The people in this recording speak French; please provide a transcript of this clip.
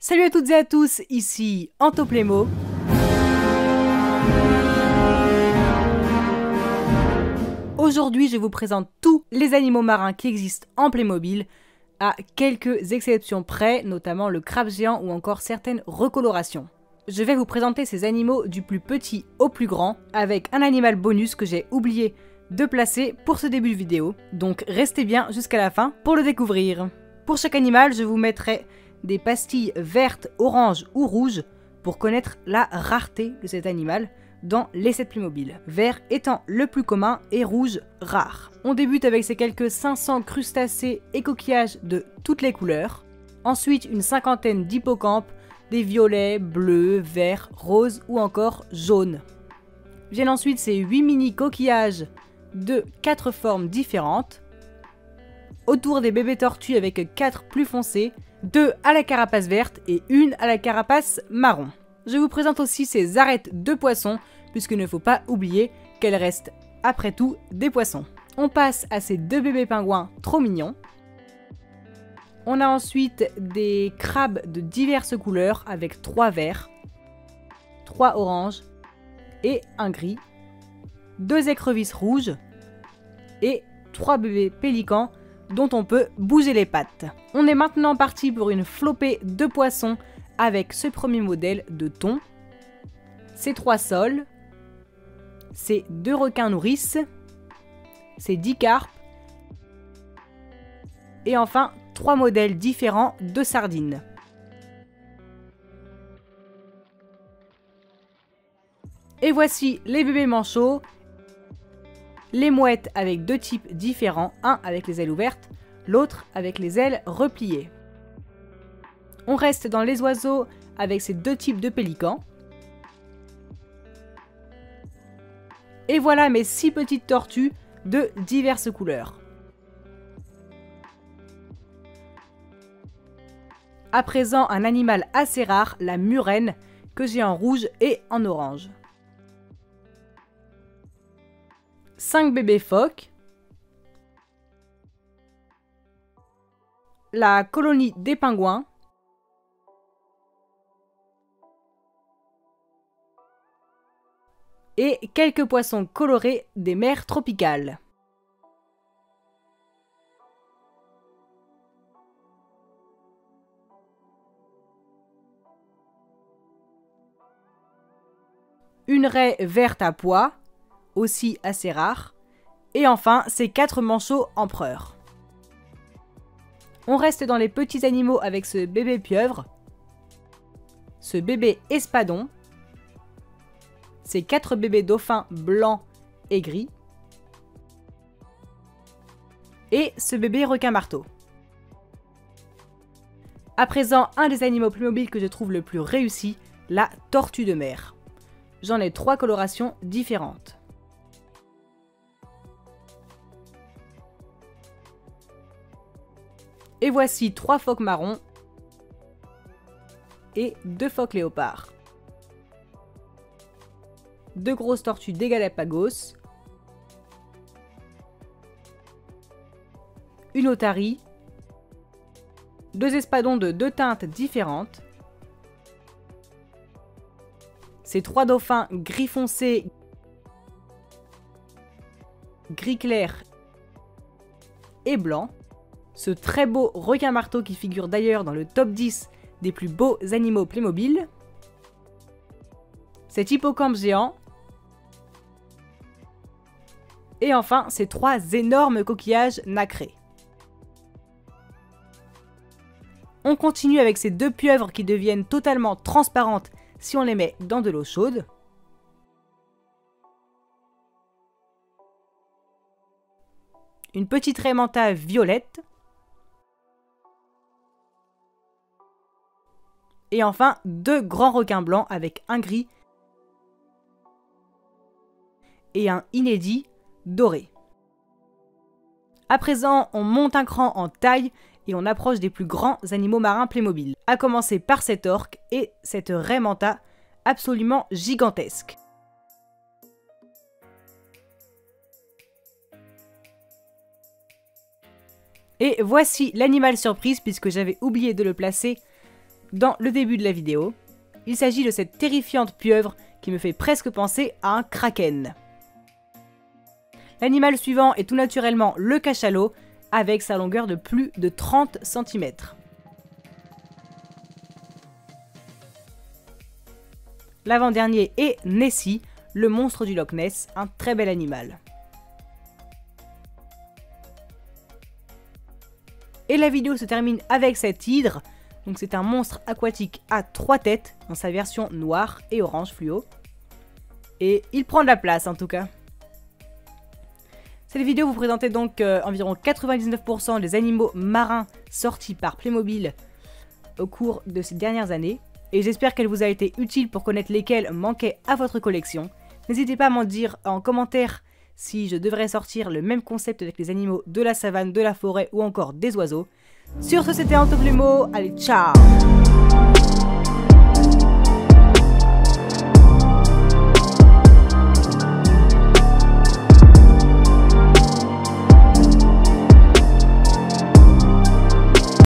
Salut à toutes et à tous, ici Antoplémo. Aujourd'hui, je vous présente tous les animaux marins qui existent en Playmobil, à quelques exceptions près, notamment le crabe géant ou encore certaines recolorations. Je vais vous présenter ces animaux du plus petit au plus grand, avec un animal bonus que j'ai oublié de placer pour ce début de vidéo, donc restez bien jusqu'à la fin pour le découvrir. Pour chaque animal, je vous mettrai des pastilles vertes, oranges ou rouges pour connaître la rareté de cet animal dans les sets Playmobil. Vert étant le plus commun et rouge rare. On débute avec ces quelques 500 crustacés et coquillages de toutes les couleurs. Ensuite, une cinquantaine d'hippocampes, des violets, bleus, verts, roses ou encore jaunes. Viennent ensuite ces 8 mini coquillages de 4 formes différentes. Autour des bébés tortues avec 4 plus foncés, 2 à la carapace verte et 1 à la carapace marron. Je vous présente aussi ces arêtes de poissons, puisqu'il ne faut pas oublier qu'elles restent après tout des poissons. On passe à ces 2 bébés pingouins trop mignons. On a ensuite des crabes de diverses couleurs avec 3 verts, 3 oranges et un gris, 2 écrevisses rouges et 3 bébés pélicans dont on peut bouger les pattes. On est maintenant parti pour une flopée de poissons avec ce premier modèle de thon, ces 3 sols, ces 2 requins nourrices, ces 10 carpes et enfin 3 modèles différents de sardines. Et voici les bébés manchots, les mouettes avec 2 types différents, un avec les ailes ouvertes, l'autre avec les ailes repliées. On reste dans les oiseaux avec ces 2 types de pélicans. Et voilà mes 6 petites tortues de diverses couleurs. À présent, un animal assez rare, la murène, que j'ai en rouge et en orange. 5 bébés phoques. La colonie des pingouins. Et quelques poissons colorés des mers tropicales. Une raie verte à pois, aussi assez rare. Et enfin, ces 4 manchots empereurs. On reste dans les petits animaux avec ce bébé pieuvre, ce bébé espadon, ces 4 bébés dauphins blancs et gris, et ce bébé requin marteau. À présent, un des animaux Playmobil que je trouve le plus réussi, la tortue de mer. J'en ai 3 colorations différentes. Et voici 3 phoques marrons et 2 phoques léopards. 2 grosses tortues des Galapagos, une otarie, 2 espadons de 2 teintes différentes, ces 3 dauphins gris foncé, gris clair et blanc, ce très beau requin marteau qui figure d'ailleurs dans le top 10 des plus beaux animaux Playmobil, cet hippocampe géant, et enfin ces 3 énormes coquillages nacrés. On continue avec ces 2 pieuvres qui deviennent totalement transparentes si on les met dans de l'eau chaude. Une petite raie manta violette. Et enfin 2 grands requins blancs avec un gris et un inédit doré. À présent, on monte un cran en taille et on approche des plus grands animaux marins Playmobil. À commencer par cet orque et cette raie manta absolument gigantesque. Et voici l'animal surprise puisque j'avais oublié de le placer dans le début de la vidéo. Il s'agit de cette terrifiante pieuvre qui me fait presque penser à un kraken. L'animal suivant est tout naturellement le cachalot, avec sa longueur de plus de 30 cm. L'avant-dernier est Nessie, le monstre du Loch Ness, un très bel animal. Et la vidéo se termine avec cet hydre. Donc c'est un monstre aquatique à 3 têtes, dans sa version noire et orange fluo. Et il prend de la place en tout cas. Cette vidéo vous présentait donc environ 99% des animaux marins sortis par Playmobil au cours de ces dernières années. Et j'espère qu'elle vous a été utile pour connaître lesquels manquaient à votre collection. N'hésitez pas à m'en dire en commentaire si je devrais sortir le même concept avec les animaux de la savane, de la forêt ou encore des oiseaux. Sur ce, c'était Anto Playmo. Allez, ciao!